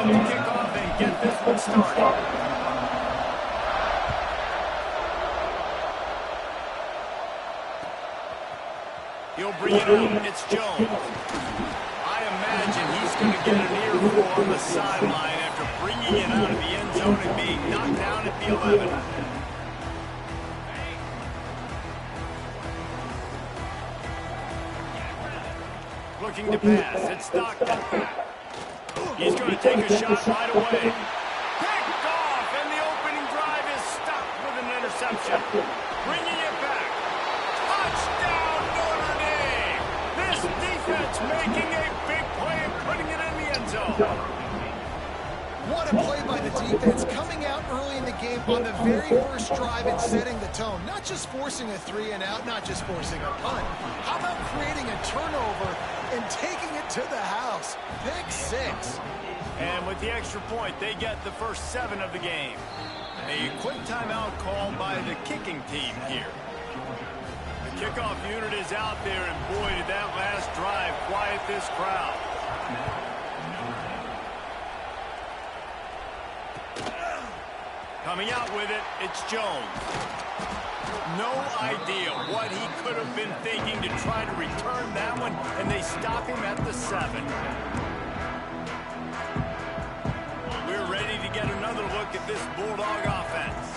to kick off and get this one started. He'll bring it up. It's Jones. I imagine he's going to get an earful on the sideline after bringing it out of the end zone and being knocked down at the 11. Looking to pass. It's Stockton. He's going to take a shot right away. Picked off, and the opening drive is stopped with an interception. Bringing it back. Touchdown, Notre Dame! This defense making a big play and putting it in the end zone. What a play by the defense, coming out early in the game on the very first drive and setting the tone. Not just forcing a 3-and-out, not just forcing a punt. How about creating a turnover and taking it to the house? Pick 6. And with the extra point, they get the first 7 of the game. A quick timeout called by the kicking team here. The kickoff unit is out there, and boy, did that last drive quiet this crowd. Coming out with it, it's Jones. No idea what he could have been thinking to try to return that one, and they stop him at the 7. We're ready to get another look at this Bulldog offense.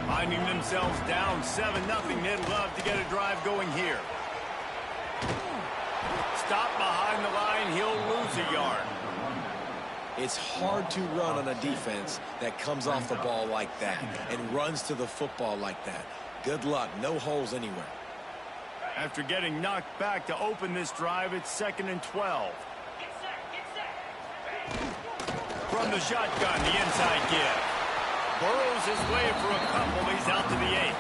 Finding themselves down 7-0, they'd love to get a drive going here. Stop behind the line, he'll lose a yard. It's hard to run on a defense that comes off the ball like that and runs to the football like that. Good luck. No holes anywhere. After getting knocked back to open this drive, it's 2nd and 12. From the shotgun, the inside give. Burrows his way for a couple. He's out to the 8.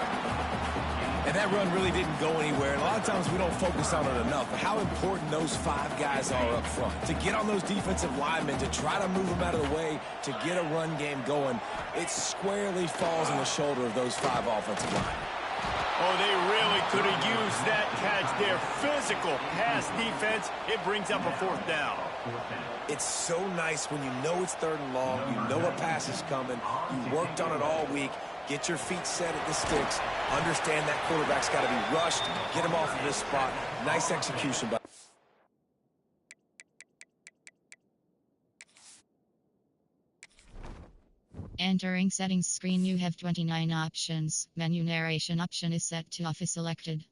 And that run really didn't go anywhere. And a lot of times we don't focus on it enough. But how important those 5 guys are up front. To get on those defensive linemen, to try to move them out of the way, to get a run game going, it squarely falls on the shoulder of those 5 offensive linemen. Oh, they really could have used that catch there. Physical pass defense. It brings up a 4th down. It's so nice when you know it's 3rd and long. You know a pass is coming. You worked on it all week. Get your feet set at the sticks. Understand that quarterback's got to be rushed. Get him off of this spot. Nice execution by... Entering settings screen, you have 29 options. Menu narration option is set to off is selected.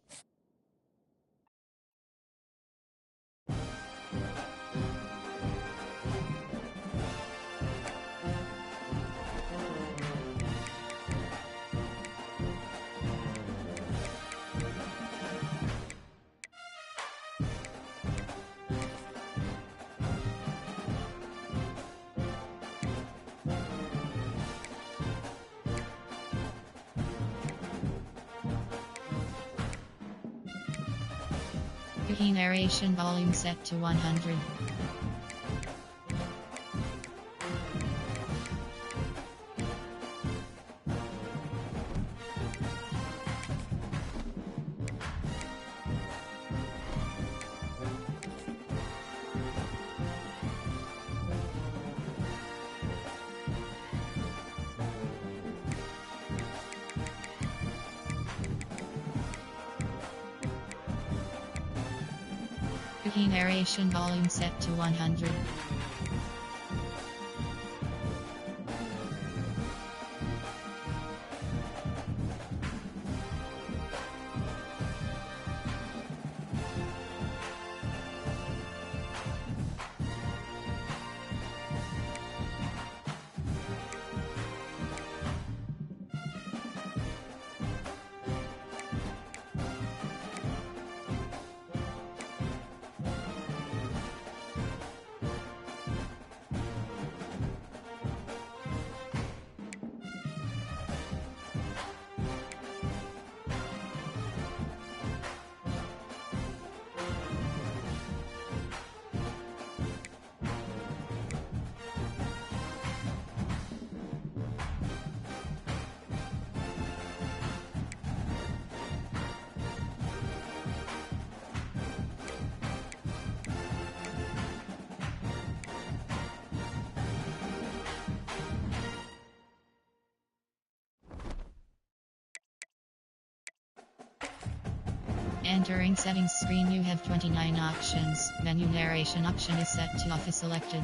Key narration volume set to 100. Key narration volume set to 100. Entering settings screen, you have 29 options. Menu narration option is set to off is selected.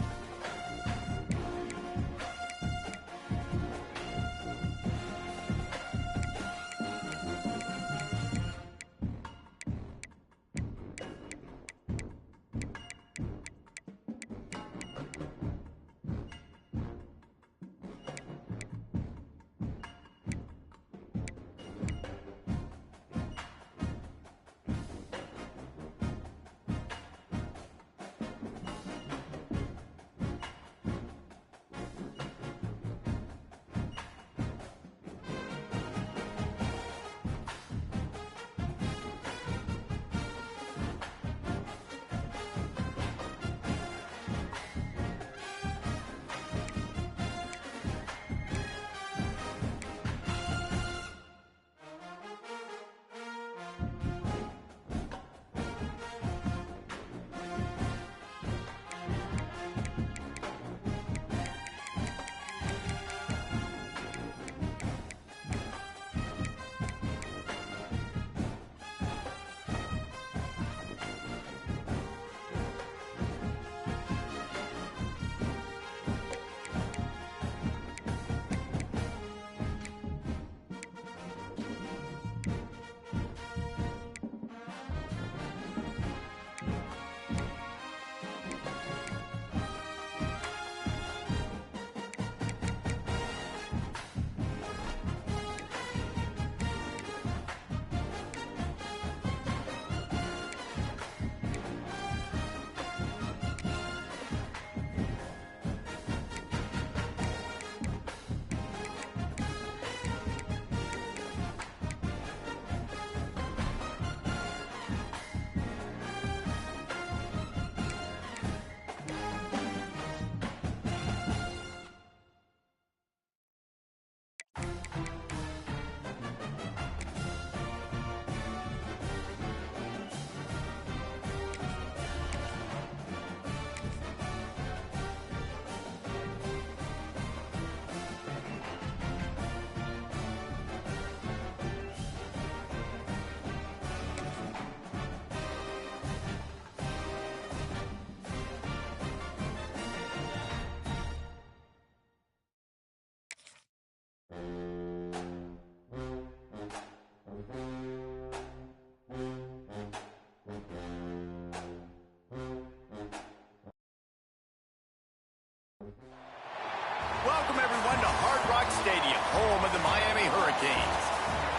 Welcome, everyone, to Hard Rock Stadium, home of the Miami Hurricanes.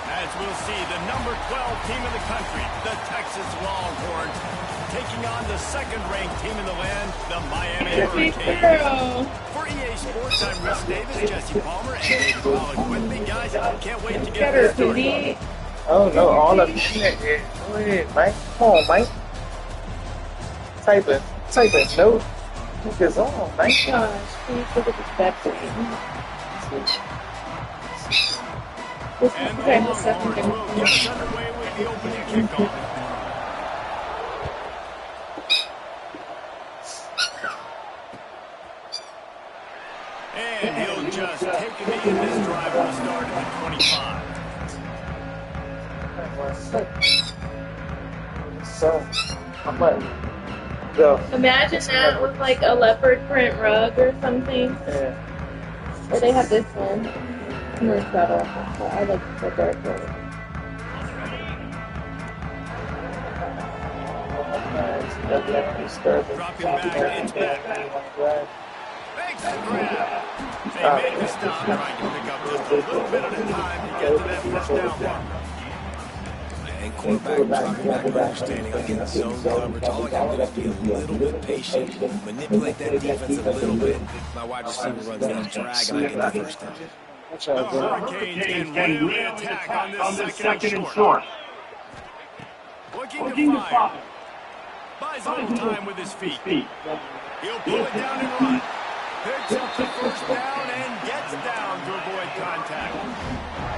As we'll see, the number 12 team in the country, the Texas Longhorns, taking on the second-ranked team in the land, the Miami Hurricanes. For EA Sports, I'm Rich Davis, Jesse Palmer, and David Pollock with me. Guys, I can't wait to get this started. Oh no, all of you niggas. Go ahead, Mike. Come on, Mike. Type it. No. Niggas on, Mike. Gosh, please look at this back screen. This is And the kind of second Longhorns will get us underway with the opening kickoff. And he'll just take a knee in this drive will start at the 25. So, I'm gonna go. Imagine that with like a leopard print rug or something. Yeah. Or they have this one. And it's got awful. I like the dark one. Dropping back, it's back. Makes the grab. They make the stop, trying to pick up just a little bit at a time to get to that first down mark. And quarterback dropping back, understanding against zone coverage. All I got to do is be a little bit patient, manipulate that defense a little bit. My wide receiver runs that drag, and I get the first down. The Hurricanes can really attack on this second and short. Looking to fire. Buys a little time with his feet. He'll pull it down and run. Picks up the first down and gets down to avoid contact.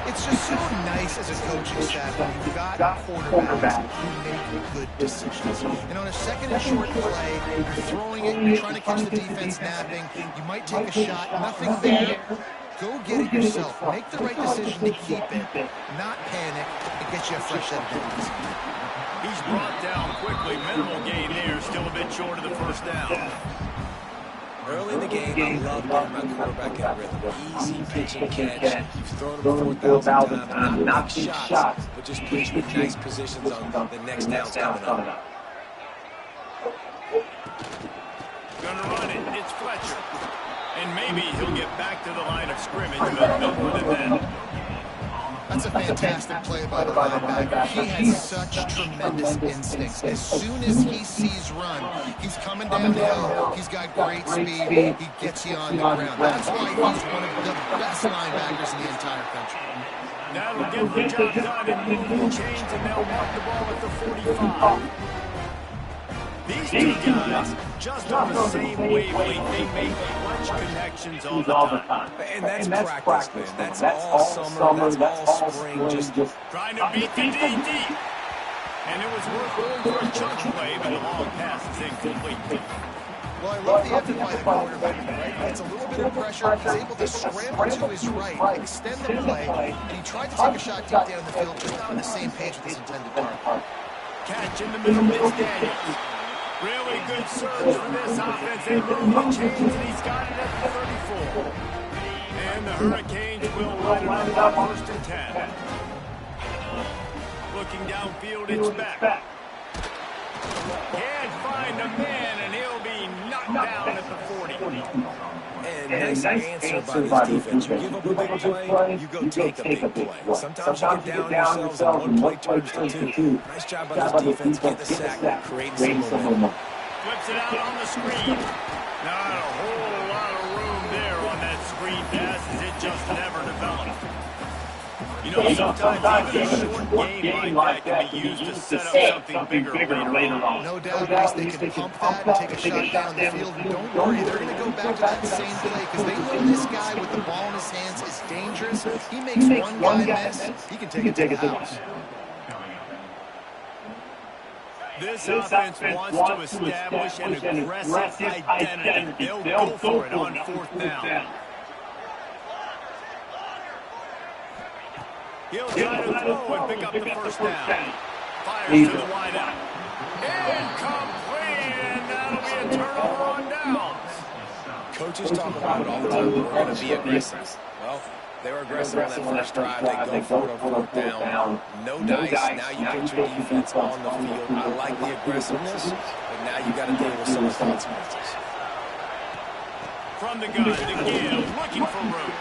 It's just so nice as a coaching staff when you've got quarterbacks who make good decisions. And on a second and short play, you're throwing it, you're trying to catch the defense napping. You might take a shot, nothing there. Go get it yourself. Make the right decision to keep it, not panic, and get you a fresh set of downs. He's brought down quickly. Minimal gain there. Still a bit short of the first down. Early in the game, I love getting my quarterback in rhythm. Easy pitch and catch. You've thrown him 4,000 times. Not big shots, but just puts you in nice positions on the next downs coming up. Gonna run it. It's Fletcher. And maybe he'll get back to the line of scrimmage, but no more than that. That's a fantastic play by the linebacker. He has such tremendous instincts. As soon as he sees run, he's coming downhill. He's got great speed. He gets you on the ground. That's why he's one of the best linebackers in the entire country. That'll get the job done and move the chains, and they'll mark the ball at the 45. These two guys, just on the same wavelength, they make clutch connections all the time. And that's practice, man. That's all summer, that's all spring. Just trying to beat the DD. And it was worth going for a chunk play, but the long pass is incomplete. Well, I love the effort by the quarterback. Right? It's a little bit of pressure. He's able to scramble to his right, extend the play, and he tried to take a shot deep down the field, just not on the same page with his intended target. Catch in the middle, it's Daniels. Really good surge for this offense. They move the chains, and he's got it at the 34. And the Hurricanes will line it up on 1st and 10. Looking downfield, it's back. Can't find a man, and he'll be knocked down at the 40. And nice answer by this defense. You give up a big play, you go take a big play. Sometimes you get down yourselves and one play turns to two. Nice job by this defense. Get the sack, creating some momentum. Flips it out on the screen. Not a whole lot of room there on that screen pass as it just never developed. You know, sometimes even a short game like that can be used to set up something bigger later on. No doubt, Bruce, they can pump that and take a shot down the field. And don't worry, they're going to go back to that same play because they know this guy with the ball in his hands is dangerous. He makes one guy miss, he can take it to the house. This offense wants to establish an aggressive identity. They'll go for it on 4th down. He'll try to throw and pick up the first down. Fires to the wide out. Incomplete, and that'll be a turnover on downs. Coaches talk about it all the time. We're going to be aggressive. Well, they were aggressive on that first drive. They go for it on 4th down. No dice. Now you put your defense on the field. I like the aggressiveness, but now you got to deal with some of the consequences. From the gun to Gill, looking for room.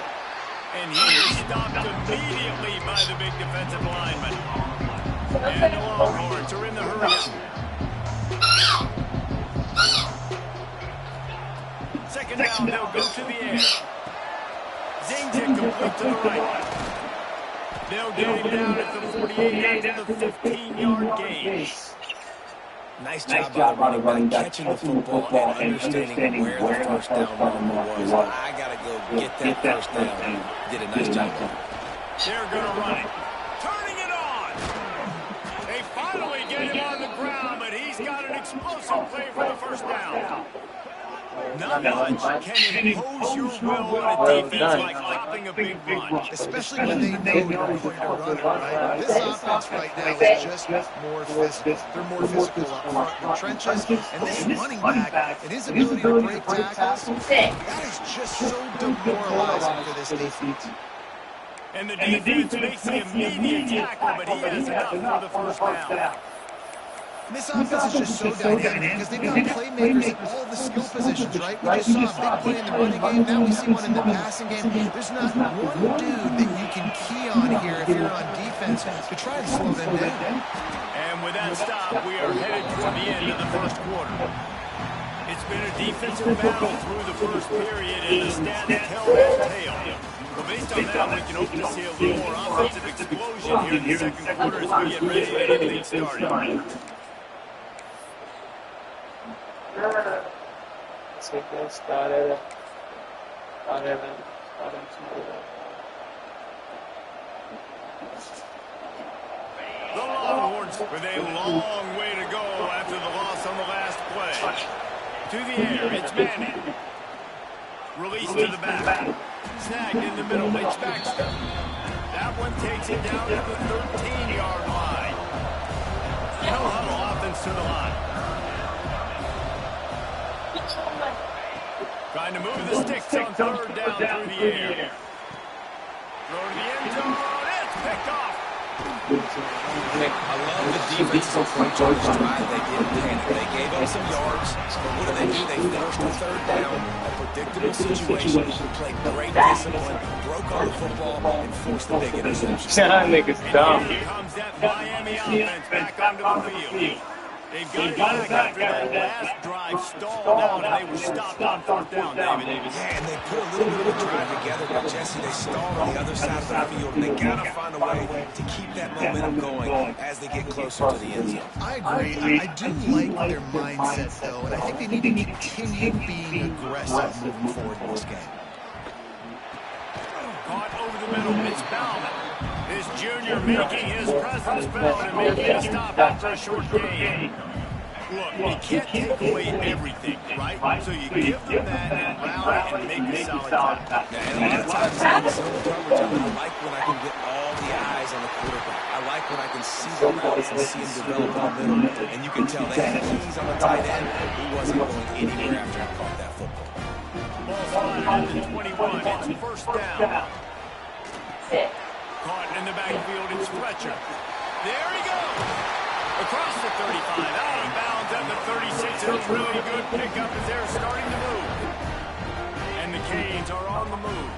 And he is stopped immediately by the big defensive lineman. And the Longhorns are in the hurry. Second down, they'll go to the air. Zings it complete to the right. They'll get him down at the 48 after the 15-yard gain. Nice job by the running back, catching the football and understanding where the first down was. I got to go get that first down. Did a nice job. They're going to run it. Turning it on. They finally get him on the ground, but he's got an explosive play for the first down. Not much can impose your will on a defense like stopping a big run. Especially when they know you're going to run it, right? This offense right now is just more physical. They're more physical up front in the trenches. And this running back and his ability to break tackles, that is just so demoralizing for this defense. And the defense makes the immediate tackle, but he has enough for the first down. And this offense is just so dynamic because they've got playmakers at all the skill positions, right? We just saw a big play in the running game. Now we see one in the passing game. There's not one dude that you can key on here if you're on defense to try and slow them down. And with that stop, we are headed toward the end of the first quarter. It's been a defensive battle through the first period, and the stats tell that tale. But based on that, we can hope to see a little more offensive explosion here in the second quarter as we get ready to get things started. The Longhorns with a long way to go after the loss on the last play. To the air, it's Manning. Release to the back. Snagged in the middle. It's Baxter. That one takes it down to the 13-yard line. No huddle, offense to the line. Trying to move the sticks on third down through the air. Throw to the end zone. It's picked off. I love the defense's approach on this drive. They didn't panic. They gave up some yards, but what did? They forced a third down, a predictable situation, played great discipline, broke on the football, and forced the big interception. That nigga's dumb. Here comes that Miami offense back onto the field. They've got it back after that last drive stalled out, and they were stopped on fourth down, David. Yeah, and they put a little bit of a drive together, but Jesse, they stalled on the other side of the field, and they got to find a way to keep that momentum going as they get closer to the end zone. I agree. I do like their mindset, though, and I think they need to continue being aggressive moving forward in this game. Caught over the middle. It's Bauman. This junior making his presence felt and making a stop after a short gain. Look, you can't take away everything, right? So you give them that and rally and make a solid tackle. Yeah, and a lot of times in zone coverage, I like when I can get all the eyes on the quarterback. I like when I can see the routes and see him develop in the middle. And you can tell they had keys on the tight end. He wasn't going anywhere after he caught that football. Ball spotted at the 21. It's first down. Caught in the backfield, it's Fletcher. There he goes. Across the 35, out of bounds at the 36. And a really good pickup as they're starting to move. And the Canes are on the move.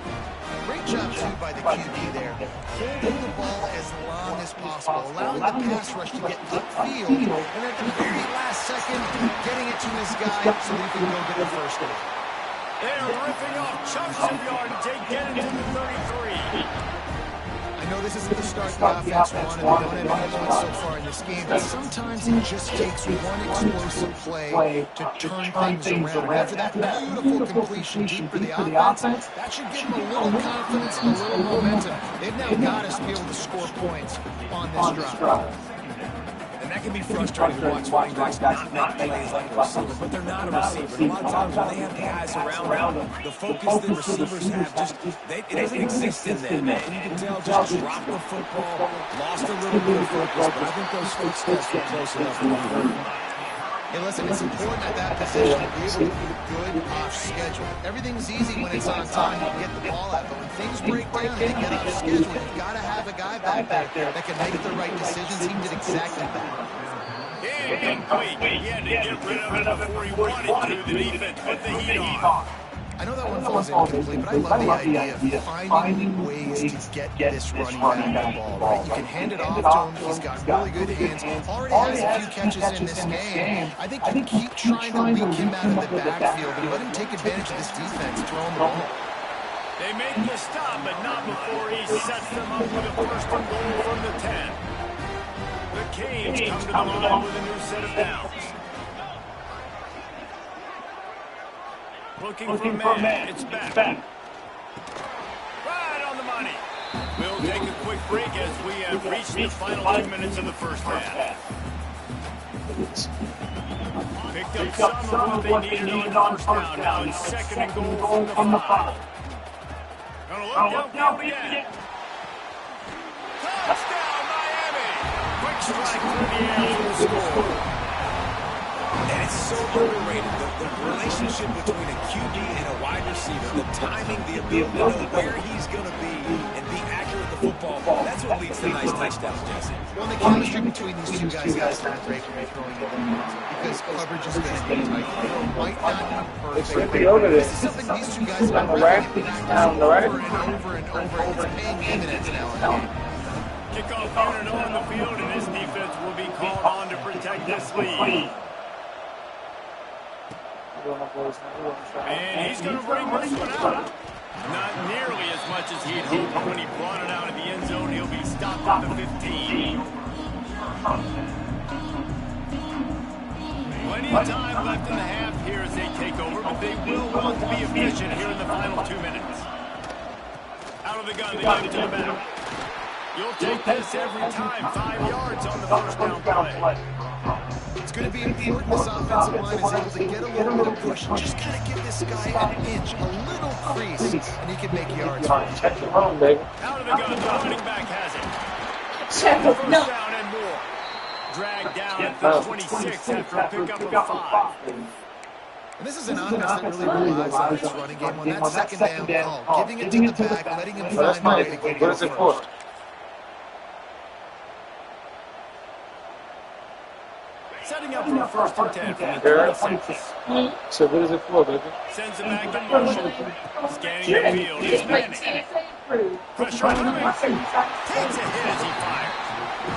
Great job, too, by the QB there. Holding the ball as long as possible, allowing the pass rush to get upfield, and at the very last second, getting it to his guy so that he can go get the first down. They're ripping off chunks of yardage. They get it to the 33. I know this isn't the start the offense wanted. They don't have any points so far in this game, but sometimes it just takes one explosive play to turn things around. After that beautiful completion deep for the offense, that should give them a little confidence and a little momentum. They've now got us to be able to score points on this drive. And that can be frustrating to watch running backs not make plays like a receiver, but they're not a receiver. And a lot of times when they have the guys around them, the focus that receivers have just, it doesn't exist in them. And you can tell just dropped the football, lost a little bit of focus, but I think those footsteps were close enough to the Hey, listen, it's important at that position to be able to be good off schedule. Everything's easy when it's on time. You can get the ball out, but when things break down and they get off schedule, you've got to have a guy back there that can make the right decisions. He did exactly that. Incomplete. He had to get rid of it before he wanted to. The defense put the heat on. I know that one falls incomplete, but I love the idea of finding ways to get this running back the ball, right? You can hand it off to him. He's got really good hands. Already has a few catches in this game. I think you keep trying to leak him out of the backfield and let him take advantage of this defense throwing the ball. They make the stop, but not before he sets them up with a first and goal from the 10. The Canes come to the line with a new set of downs. Looking for a man. It's back. Right on the money. We'll take a quick break as we have reached the final 2 minutes of the first half. Picked up some of what they needed on first down. Now it's second and goal from the 5. Gonna look downfield again. Touchdown, Miami! Quick strike through the air for the score. And it's so underrated, the relationship between a QB and a wide receiver, the timing, the ability to know where he's going to be and be accurate with the football, that's what leads to nice touchdowns, Jesse. Well, the chemistry between these two guys is not great when you're throwing the ball because coverage is going to be tight. It might not be perfect. This is something these two guys have been practicing over and over. It's paying dividends now and then. Kickoff unit on the field, and his defense will be called on to protect this lead. And he's going to bring this one out. Not nearly as much as he'd hoped when he brought it out of the end zone. He'll be stopped at the 15. Plenty of time left in the half here as they take over, but they will want to be efficient here in the final 2 minutes. Out of the gun, they give it to the back. You'll take this every time. 5 yards on the first down play. It's going to be important this offensive line is able to get a little bit of push. Just got to give this guy an inch, a little crease, and he can make yards. Check your home, baby. Out of the gun, the running back has it. Check First it. No. down and more. Dragged down at the 26 after a pickup of 5. And this is an offense that really relies on its running game on that second down call, giving it to the back, letting him find a way to get What is it for? first. Setting up for a first and 10 from the Girl. 26. So what is it for, baby? Sends it back in motion. Scanning the field. He's Like Manning. TSA approved. Pressure on the man. Takes a hit as he fires.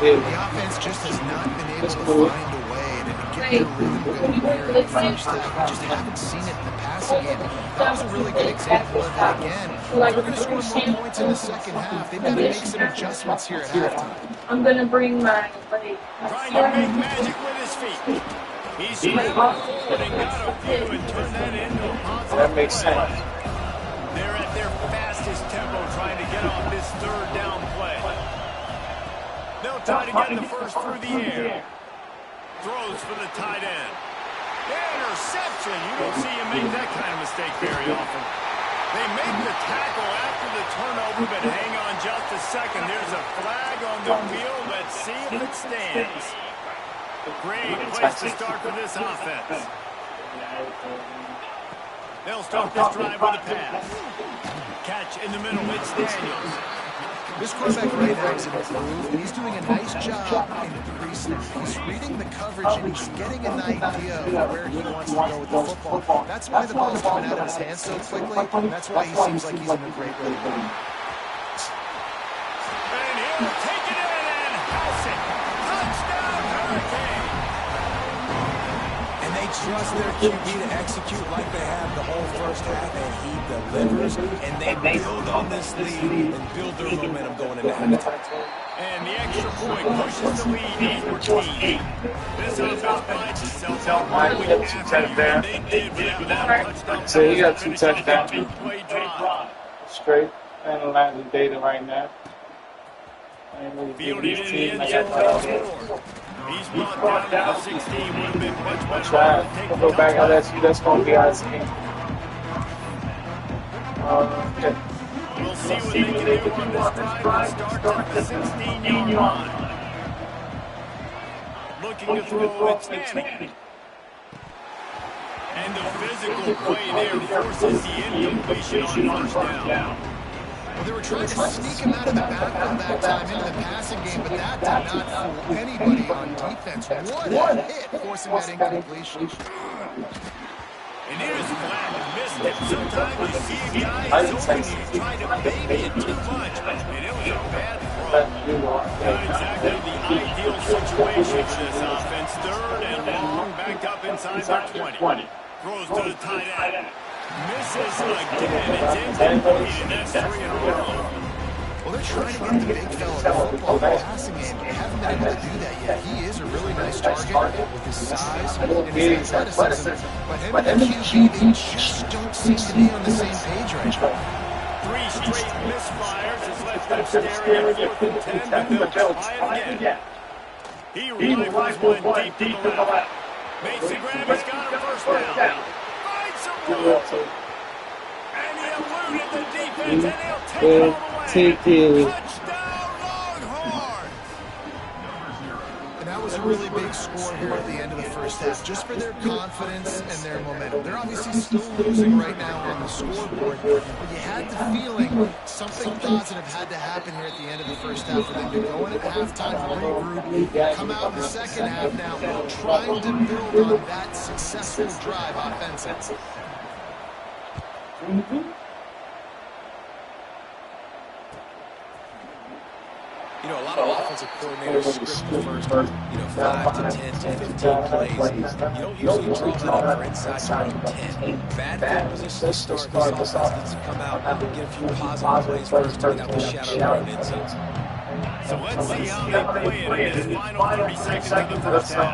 The offense just has not been able to find a way to get their rhythm going here in the first half. We just haven't seen it in the passing game. That was a really good example of it again. If they're going to score more points in the second half, they've got to make some adjustments here at halftime. I'm going to bring my like. Trying to make magic with his feet. He's scrambled forward and got a few and turned that into a positive That makes play. sense. They're at their fastest tempo trying to get off this third down play. They'll try to get the first through the air. Throws for the tight end. Interception. You don't see him make that kind of mistake very often. They make the tackle after the turnover, but hang on just a second. There's a flag on the field. Let's see if it stands. Great place to start for this offense. They'll start this drive with a pass. Catch in the middle. It's Daniels. This quarterback right now is improved, and he's doing a nice job increasing. He's reading the coverage, and he's getting an idea of where he wants to go with the football. That's why the ball's coming out of his hands so quickly, and that's why he seems like he's in a great rhythm. And he'll take it in and house it. Touchdown, Hurricane. And they trust their QB to execute like they have the whole first half, and he delivers, and they build on this lead and build their momentum going into halftime. And the extra point pushes the lead 14. This offense finds itself out with after you, and they did without that touchdown. So you got 2 touchdowns. Big play drive. Straight analyzing data right now. I ain't really Fielded big in these the teams. end I zone got for a score. He's brought down to the 16. Would have been much better try. off to take We'll the go back touchdown. LSU. That's going to be our team. Okay. We'll see what they can do on this drive and start at the 16-yard line. Looking to throw, it's Manning. And the physical play there forces the incompletion on first down. Well, they were trying to sneak him out of the backfield that time into the passing game, but that did not fool anybody on defense. What a hit, forcing that incompletion. And here's flat, missed it. Sometimes you see a guy is open, he's trying to baby it too much, and it was a bad throw. Not exactly the ideal situation for this offense. Third and long, back up inside their 20. Throws to the tight end. Misses again. It's incomplete, and that's 3 in a row. Well, they're trying to get the big fella the football passing game. They haven't been able to do that yet. He is a really nice target with his size and his athleticism. But him and the QB, they just don't seem to be on the same page right now. 3 straight misfires has left them staring at 4th and 10, but they'll try it again. He rifles one deep to the left. Mason Graham has got him first down. Finds some room. And he eluded the defense, and he'll take it all the way. Touchdown, Longhorns! And that was a really big score here at the end of the first half, just for their confidence and their momentum. They're obviously still losing right now on the scoreboard, but you had the feeling something positive had to happen here at the end of the first half for them to go in at halftime, regroup, come out in the second half now, trying to build on that successful drive offensively. You know, a lot of offensive coordinators script the first, 5 to 10 to 15 plays. You don't usually draw that up for inside your own 10. Bad field position to start. This offense needs to come out and get a few positive plays first to get out the shadow of their own end zones. So let's see how they play it in this final 30 seconds of the first half.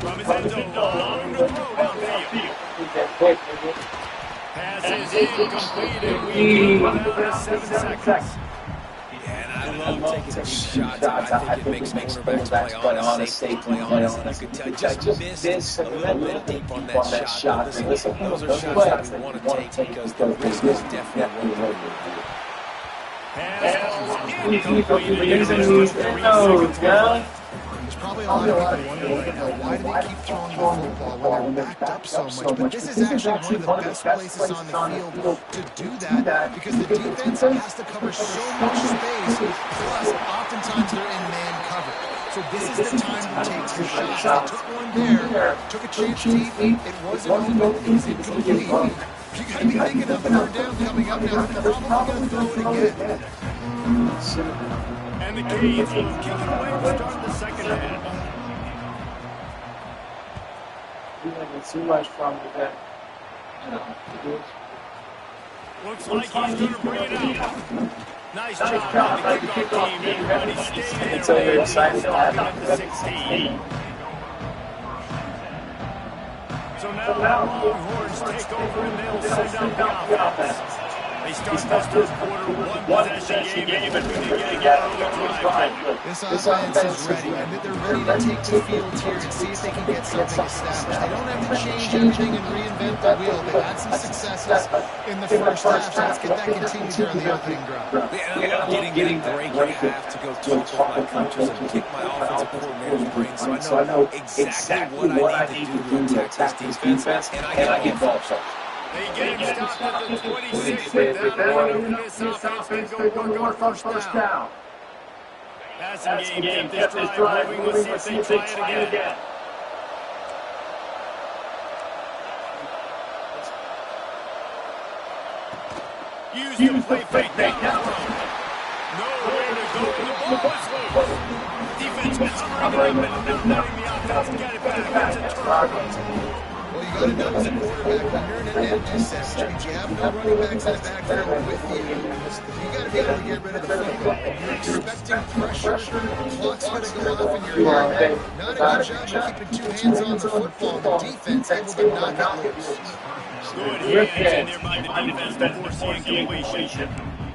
From his end zone, long to throw downfield. Pass is incomplete, and we go down to 7 seconds. And I love taking these shots out. I think it makes cornerbacks play honest, safeties play honest. And you could tell just missed a little bit deep on that shot. But listen, those are shots that we want to take because the risk is definitely worth it. There's probably a lot of people wondering right now, why do they keep throwing the football when they're backed up so much? But this is actually one of the best places on the field to do that because the defense has to cover so much space, plus oftentimes they're in man cover. So this is the time to take your shots. They took one there, took a chance deep, it wasn't open, it was incomplete. You got to be thinking of third down coming up now. They're probably going to throw it again. And the Canes will kick it away to start the second half. We haven't too much fun with that. Looks like he's going to bring it out. Nice job on the kickoff team. Everybody staying in their range. Stopping at the 16. So now the Longhorns take over and they'll send out the offense. They start this third quarter one possession game and we're going to get an early drive. This offense is ready. They're ready to take the field here and see if they can get something established. They don't have to change everything and reinvent the wheel. They've had some successes in the first half, so let's get that continued here on the opening drive. Yeah, getting break at half to go talk with my coaches and pick my offensive coordinator's brain so I know exactly what I need to do to attack this defense, and I get ball shots. They get him stopped at the 26, but that'll open this offense and go work on first down. Passing game, keep this drive moving. Let's see if they try it again. Use the play fake down. Nowhere to go, and the ball is loose. Defense covering up and not letting the offense get it back. It's a turnover. Well, you got to know as a quarterback, when you're in an empty set, which means you have no running backs in the backfield with you, you got to be able to get rid of the football. And you're expecting pressure, the clock's going to go off in your head. Not a good job of keeping two hands on the football, and the defense able to knock it loose. Good hands in there by the defense to force the incompletion.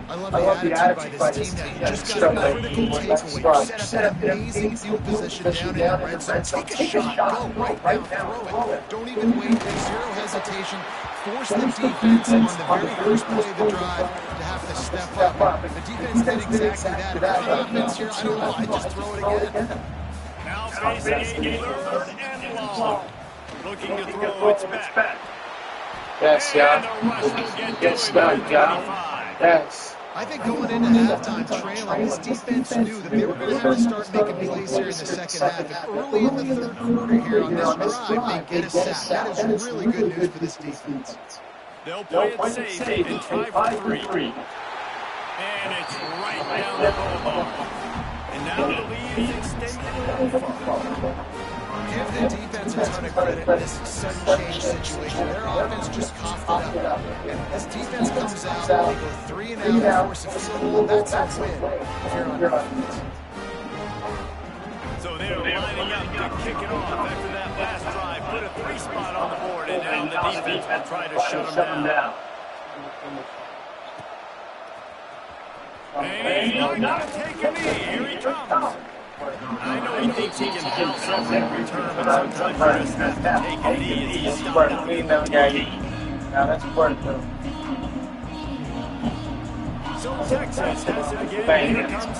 I love the attitude by this team that you just got a critical takeaway. Set up an amazing field position down in the red zone. Take a shot, go right down, throw it. Don't even wait, there's zero hesitation. Force the defense on the very first play of the drive to have to step up. The defense did exactly that. If I'm on offense here, I don't know, I just throw it again. Now facing a third and long. Looking to throw its back. Yes, yeah. Yes, done, yeah. Yes. I think going into halftime trailing, this defense knew that they were going to have to start making plays here in the second half. And early in the third quarter here on this drive, they get a sack. That is really good news for this defense. They'll play it safe and try for three. And it's right down the goal. And now the lead is extended a little far. Give the defense a ton of credit in this sudden change situation. Their offense just coughed it up. And this defense comes out, they go 3 and out, force a field goal. That's a win if you're on offense. So they're lining up to kick it off after that last drive. Put a 3 spot on the board, and now the defense will try to shut them down. And he's not going to take a knee. Here he comes. I know he thinks he can help something in return, but sometimes you just have to take a knee and stop Now that's important, though. So Texas has it again. Here comes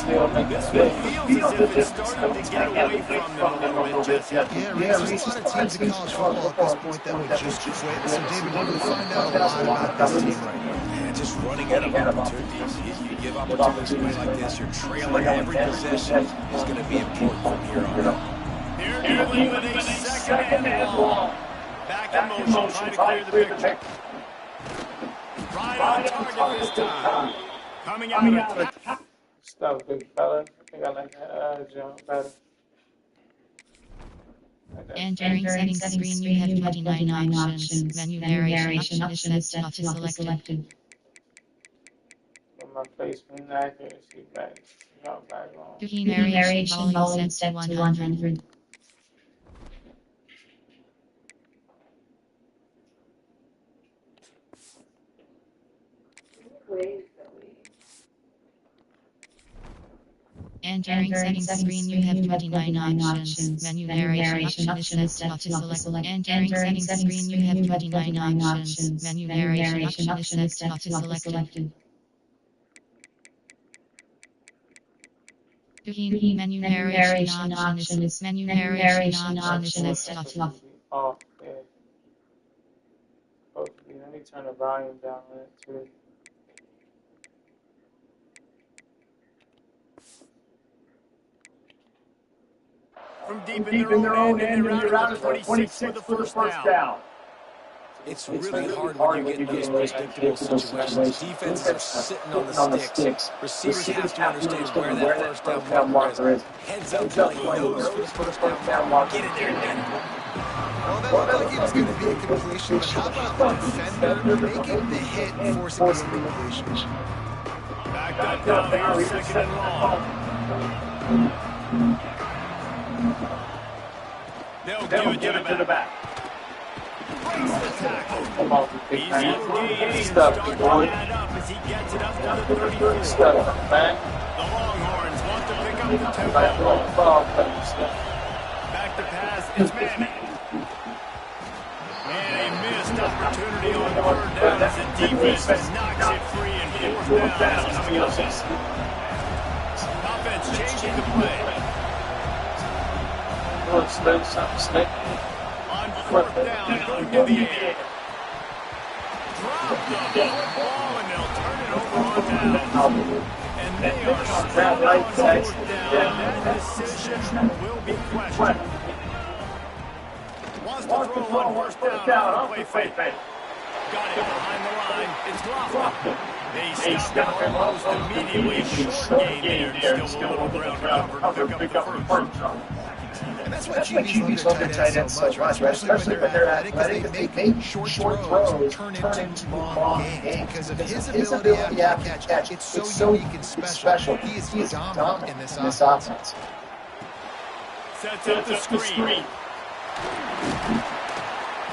the offense. This feels as if it's starting to get away from them a little bit, Jesse. Yeah, there's a lot of teams in college football at this point that would just quit. So, David, we're going to find out a lot about this team right now. Yeah, just running out of opportunities. You give opportunities to play like this, you're trailing every possession is going to be important from here on out. They're dealing with a second and long. Back in motion, trying to clear the picture. Right on target this time. Coming out of it. Stuff, big fella. I think I like that jump better. Entering settings screen, you have 29 options. Menu narration option is set to selected. Put my placement accuracy back. Drop back on. Key narration volume set to 100. Entering settings screen, you have 29 options. Menu narration option is set to auto-select. Entering settings screen, you have 29 options. Menu narration option is set to auto-selected. Menu narration option is menu narration option is set to off. Oh, yeah. Okay, let me turn the volume down on it too. From deep in their own end, and they're out at the 26 for the first down. It's really hard when you get in those predictable situations. Defenses are sitting on the sticks. Receivers have to understand where that first down marker is. Heads up, play goes for the first down marker. Get it there, man. Well, that looked like it was going to be a completion, but how about the defender making the hit and forcing this completion? Back up down here, second and long. They'll give it to the back. Breaks the tackle. He's engaged, starting to add up as he gets it up to the 34. The Longhorns want to pick up the tempo. Back to pass, it's Manning. And a missed opportunity on third down as the defense knocks it free and fourth down is coming up. Offense changing the play. On fourth down, going to the air. Drop the football and they'll turn it over on down. And they are still on fourth down. That decision will be questioned. Wants to throw on first down on the play fake. Got it behind the line. It's Glover. They stop it almost immediately. Short gain there. Still a little ground cover to pick up the first. And that's why GB's love their tight ends so much, especially when they're athletic, because they make short throws turn into long gains because of his ability after the catch. It's so unique and special. He is dominant in this offense. Sets up the screen.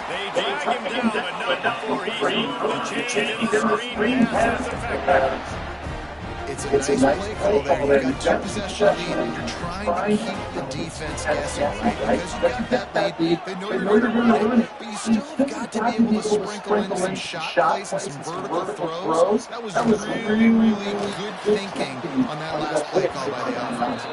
They drag him down, but not before he's moved the chains, and the screen pass is effective. It's a nice play call there. You've got 2 possession lead, and you're trying to keep the defense guessing, right? Because you got that lead, they know you're going to win it, but you still have got to be able to sprinkle in some shot plays and some vertical throws. That was really good thinking on that last play call by the offense.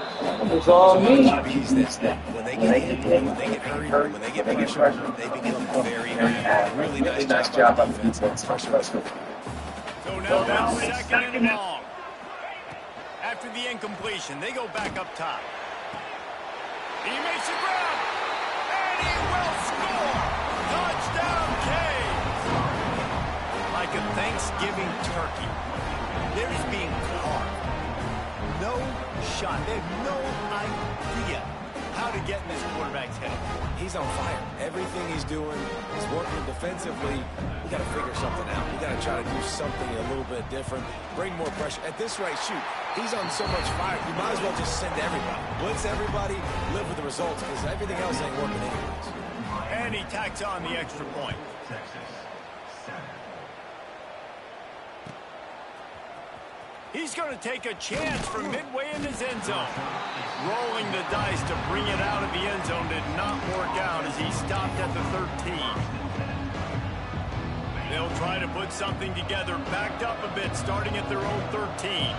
It was all me. GBs this day. When they get hit, when they get hurried, when they get pressure, they become very active. Really nice job on defense. So now that's second and long. After the incompletion, they go back up top. He makes the grab, and he will score! Touchdown, Canes! Like a Thanksgiving turkey, they're just being carved. No shot. They have no idea how to get in this quarterback's head. He's on fire. Everything he's doing is working defensively. We got to figure something out. We got to try to do something a little bit different. Bring more pressure. At this rate, shoot, he's on so much fire. You might as well just send everybody. Blitz everybody, live with the results, because everything else ain't working anyways. And he tacks on the extra point. He's going to take a chance from midway in his end zone. Rolling the dice to bring it out of the end zone did not work out as he stopped at the 13. They'll try to put something together, backed up a bit, starting at their own 13.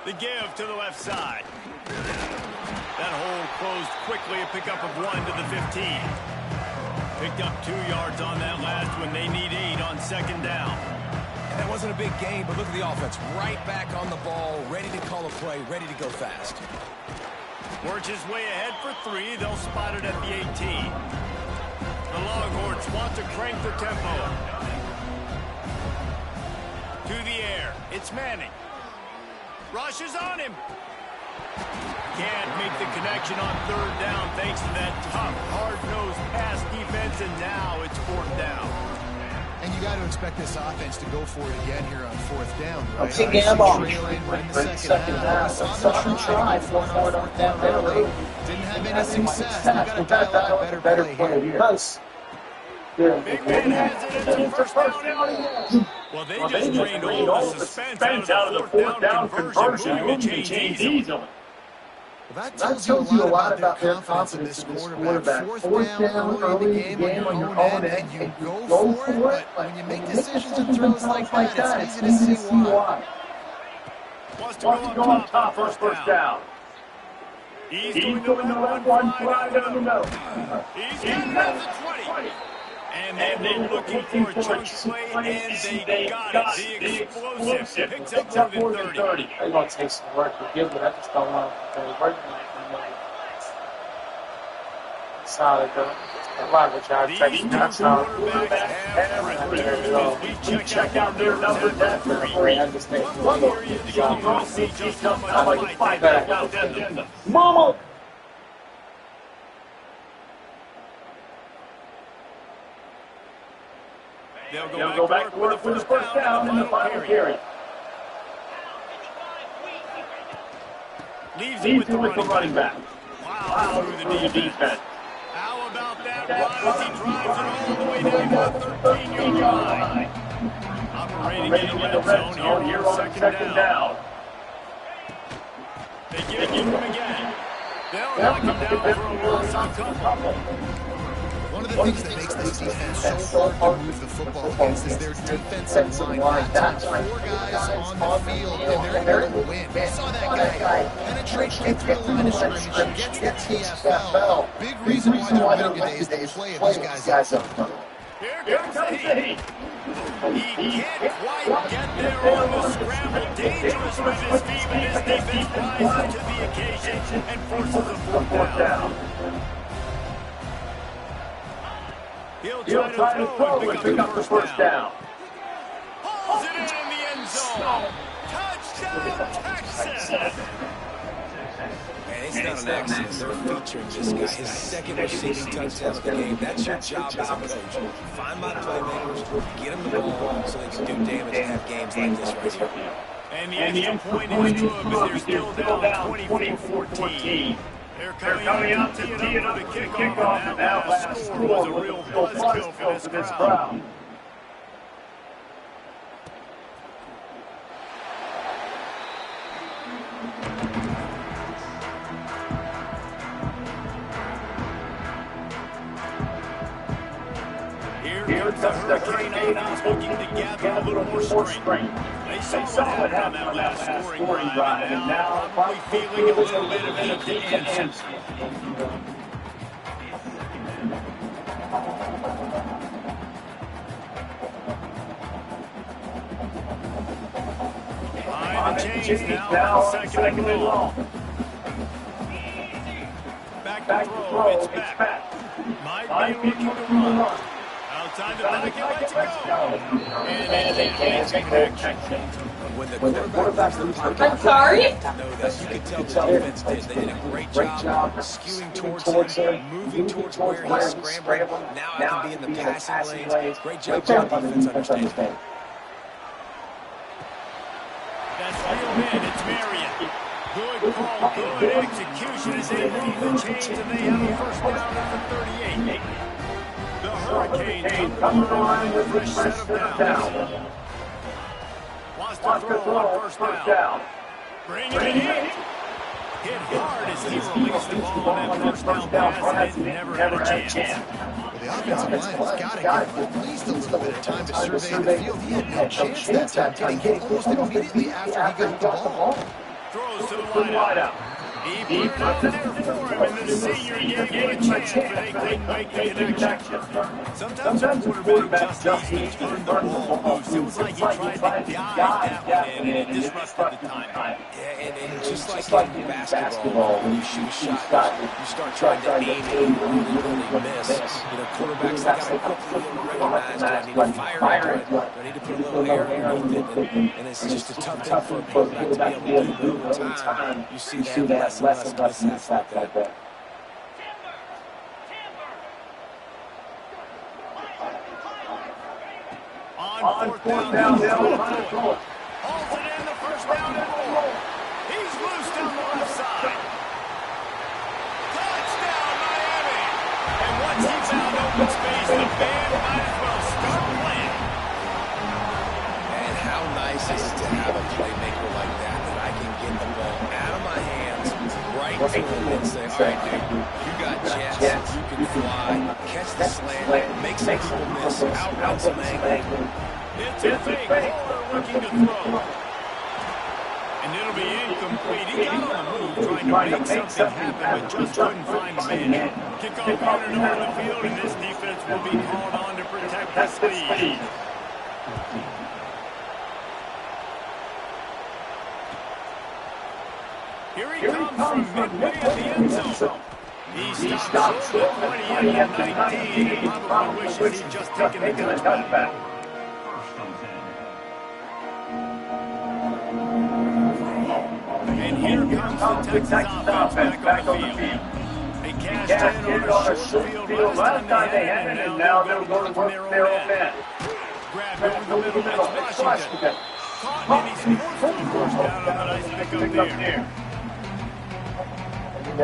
The give to the left side. That hole closed quickly, a pickup of 1 to the 15. Picked up 2 yards on that last one. They need 8 on second down. And that wasn't a big gain, but look at the offense. Right back on the ball, ready to call a play, ready to go fast. Works his way ahead for 3. They'll spot it at the 18. The Longhorns want to crank the tempo. To the air. It's Manning. Rushes on him. Can't make the connection on third down thanks to that tough, hard-nosed pass defense, and now it's fourth down. And you got to expect this offense to go for it again here on fourth down, right? Okay, gamble. Trailing in the second half. Saw them try for fourth down early. Didn't have any success. You got to dial out a better play here. Big man has it. It's a first down and more. Well, they just drained all the suspense out of the fourth down conversion. Moving the chains easily. Well, that tells you a lot about their confidence in this quarterback. Fourth down early in the game on your own end, and you go for it, but when you make decisions and throws like that, it's easy to see why. Wants to go on top for first down. He's going to let one fly down the middle. He's got it at the 20. And they were looking for a chunk play, and they got it. The explosive picks up more than 30. They're going to take some work to give it. I just don't want to work solid, though. A lot of y'all taking that solid. We check out their numbers at 3. Understand. One more year to go. We'll see just how much fight back out there. Mama! They'll go back to work for the first down in the final carry. Leaves it with the running back. Wow, through the defense. How about that rise? He drives it all the way down to the 13-yard line. Operating in the red zone here on second down. They give him again. They'll knock him down for a loss of a couple. One of the things that makes this defense so hard to move the football against is their defensive line. That times 4 guys on the field, and they're able to win. We saw that guy penetrate straight through the line of scrimmage and get to the TFL. Big reason why they're winning today is the play of these guys up front. Here comes the heat. He can't quite get there on the scramble. Dangerous with his feet, but his defense rises to the occasion and forces a fourth down. He'll try to throw and pick up the first down. Pulls it in the end zone. Touchdown, Texas. Man, it's not an accident. They're featuring this guy. His second receiving touchdown of the game. That's your job as a coach. Find my playmakers, get them the ball so they can do damage and have games like this right here. And the end point is good, but they're still down 24-14. They're coming out to tee it up for the kickoff, and that last score was a real buzzkill for this crowd. Here comes the Hurricane offense looking to gather a little more strength. They saw what happened on that last scoring drive, and now probably feeling a little bit of heat to answer. Behind the chains now on second and long. Back to throw, it's back. Might be looking to run. Outside the pocket, let's go. And they can't take connection. When the quarterback was the pocket, I'm sorry? know that. You could tell the defense did. They did a great job skewing towards him, moving towards where he's scrambling. Now I can be in the passing lanes. Great job by the defense understanding. That's real man. It's Marion. Good call, good execution as they move the chains, and they have a first down at the 38. The Hurricanes come to the line with a fresh set of downs. Wants to throw on first down. Bring it in. Hit hard as he released the ball on that first down pass, and it never had a chance. Well, the offensive line has got to give him at least a little bit of time to survey the field. He had no chance that time, getting hit almost immediately after he got the ball. Throws to the wideout. He put it there for him, and the senior gave him a chance, but they couldn't make the connection. Sometimes the quarterback just needs to turn the ball loose. It was like he tried to dive that one in, and it disrupted the timing. Yeah, and just like in basketball, when you shoot a shot, you start trying to aim it and really miss. You know, quarterbacks got to quickly recognize, do I need to fire it? Do I need to put a little air underneath it? And it's just a tough thing for a quarterback to be able to do. But over time, you see that less and less mishaps like that. On fourth down, holds it in the first down and more. He's loose down the left side. Touchdown, Miami! And once he found open space, the band nice to have a playmaker like that I can get the ball out of my hands, right to him, and say, all right, dude, you got jets, you can fly, catch the slant, make some people miss, outrun some angle. It's a fake. Fuller looking to throw. And it'll be incomplete. He got on the move trying to make something happen, but just couldn't find the man. Kickoff counted over the field, and this defense will be called on to protect this lead. Here he comes from midway at the end zone. He stops short at 20 at the 19. He probably wishes he'd just taken the touchback. And here comes the Texas offense back on the field. They cashed in on a short field last time they had it, and now they'll go to work their own end. Grabbed over the middle, that's Washington. Caught, and he's forced for the first down on a nice pickup there. And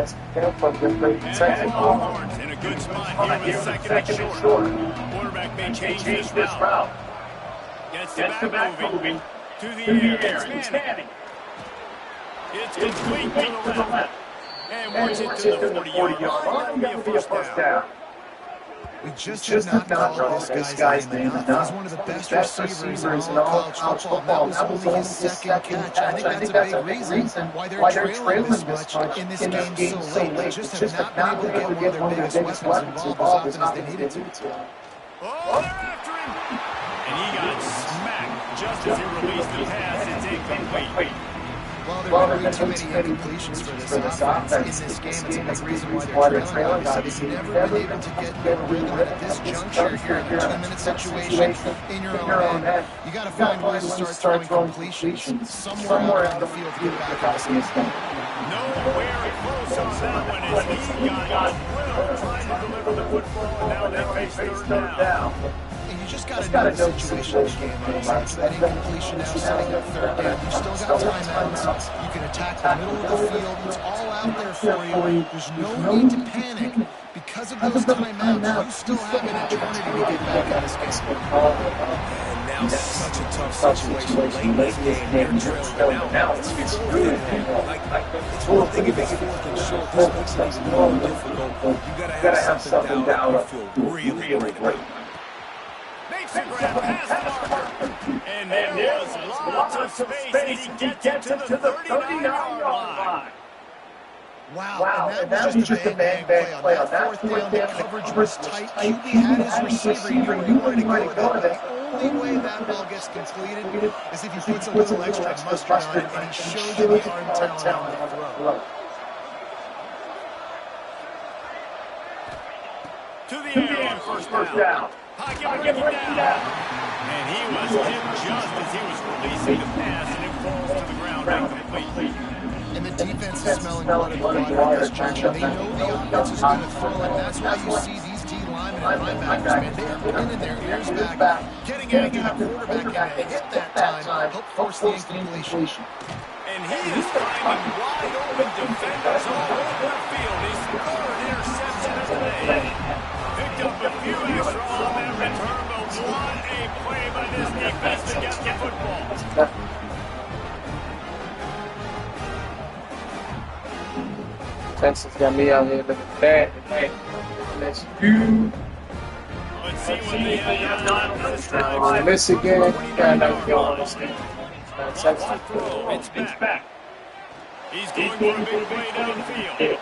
Longhorns in a good spot here with second and short. Quarterback may change this route. Gets the back moving to the air. It's Manning. It's complete to the left. And works it to the 40-yard line. That'll be a first down. We just did not call this guy's name enough. He's one of the best receivers in all college football. That was only his second catch. I think that's a big reason why they're trailing this much in this game so late. They just have not been able to get one of their biggest weapons involved as often as they needed to. Oh, they're after him. And he got smacked just as he released the pass. It's incomplete. Well, there have been too many incompletions for this offense in this game. It's a big reason why they're trailing. Obviously, they've never been able to get a rhythm at this juncture here in a 2-minute situation in your own end. You got to find ways to start throwing completions somewhere out on the field to get back in this game. Nowhere close on that one as he got thrilled trying to deliver the football, and now they face third down. And you just got to know the situation of the game, right? So that incompletion now setting up third down. You've still got timeouts. You can attack the middle of the field. It's all out there for you. There's no need to panic. Because of those timeouts, you still have an eternity to get back in this game. And now such a tough situation late in this game. They're trailing now. It's one thing if it's fourth and short. This makes it more difficult. You got to have something down. You feel really great. Makes a grab past Parker. And there was lots of space, and he gets it to the 39-yard line. Wow, and that was just a bang-bang play. On that fourth down, the coverage was tight. QB had his receiver. You were ready to go with it. The only way that ball gets completed is if he puts a little extra mustard on it, and he shows you the arm talent on the throw. To the air on first down. Get down. And he was hit just as he was releasing the pass, and it falls to the ground incomplete. And the defense is smelling blood in the water at this juncture. They know the offense is going to throw it. That's why you see these D linemen and linebackers, man, they are pinning their ears back, getting after the quarterback and hit that time, help force the incompletion. And he is finding wide open defenders all over the field. His third interception of the day. Picked up a few extra on that return, but what a play by this defense to get the football. Texas got me out here looking bad tonight. Let's do. Let's see what they have done on this drive. Michigan, and I'm going to stay. Texas. It's back. He's going for a big play downfield.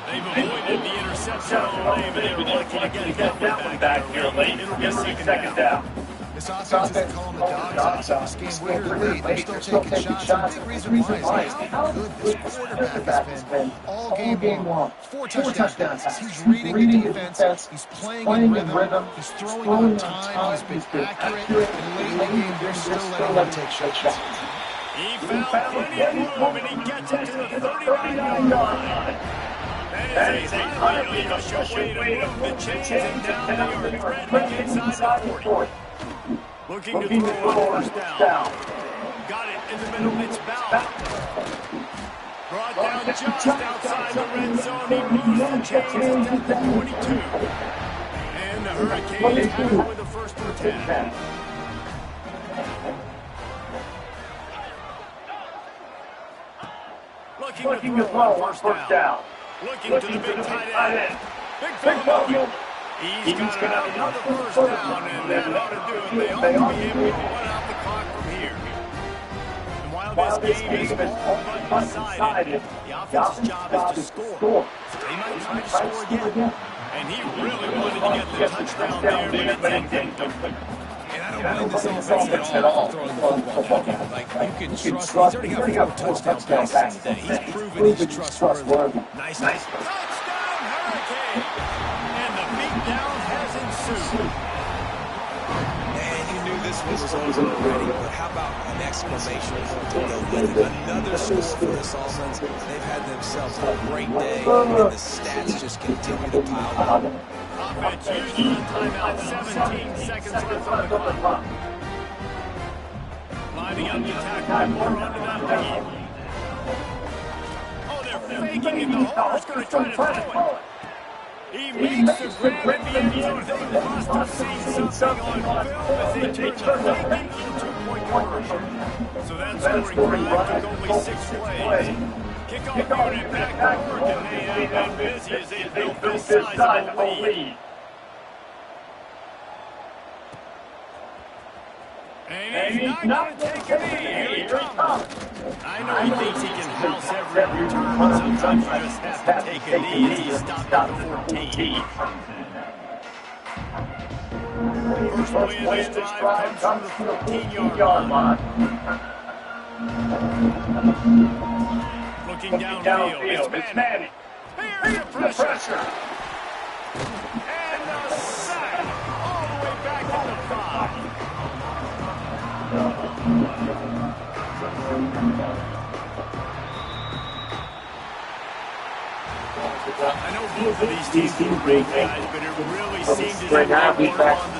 They've avoided the interception all day, but they're lucky to get that one back here late. It'll be second down. This offense isn't calling the dogs out. This game with their lead, they're still taking shots. And big reason why is how good this quarterback has been all game long. 4 touchdowns. He's reading the defense. He's playing in rhythm. He's throwing on time. He's been accurate. And late in the game, they're still letting him take shots. He found plenty of room, and he gets it to the 39-yard line. That is a highly efficient way to move the chains and down the yard, threatening inside the 40. Looking to throw on first down. Got it in the middle, it's Bell. Brought down just outside the red zone. He moves the chains at the 22. And the Hurricanes have with the first and 10. looking to throw on first down. Looking to the big tight end. Big fella moving. He's got another first down, and that ought to do it. They ought to be able to run out the clock from here. And while this game is all but decided, the offense's job is to score. So they might try to score again. And he really wanted to get the touchdown there, but it didn't do it. And I don't blame this offense at all for throwing the football. Like, you can trust. He's already got 4 touchdown passes today. He's proven he's trustworthy. Nice. Touchdown, Hurricane! And the beatdown has ensued. And you knew this one was over already, but how about an exclamation point to go with it? Another score for this offense. They've had themselves a great day, and the stats just continue to pile up. Offense using the timeout, 17 seconds left on the clock. Lining up the attack, more onto that lead. Oh, they're faking it. The holder's going to try to throw it. He makes the grab in the end zone. They must have seen something on film as they take the faking two-point conversion. So that scoring drive took only 6 plays. Kickoff unit back to work, and they have been busy as they built this sizable lead. And he's not going to take a knee. Here he comes. I know he thinks he can house every return, but sometimes you just have to take a knee as he stopped at the 14. First play of this drive comes from the 14-yard line. Looking downfield, it's Manning. Here's the pressure. And the sack all the way back to the 5. I know both of these teams are great guys, but it really seemed as if they were on the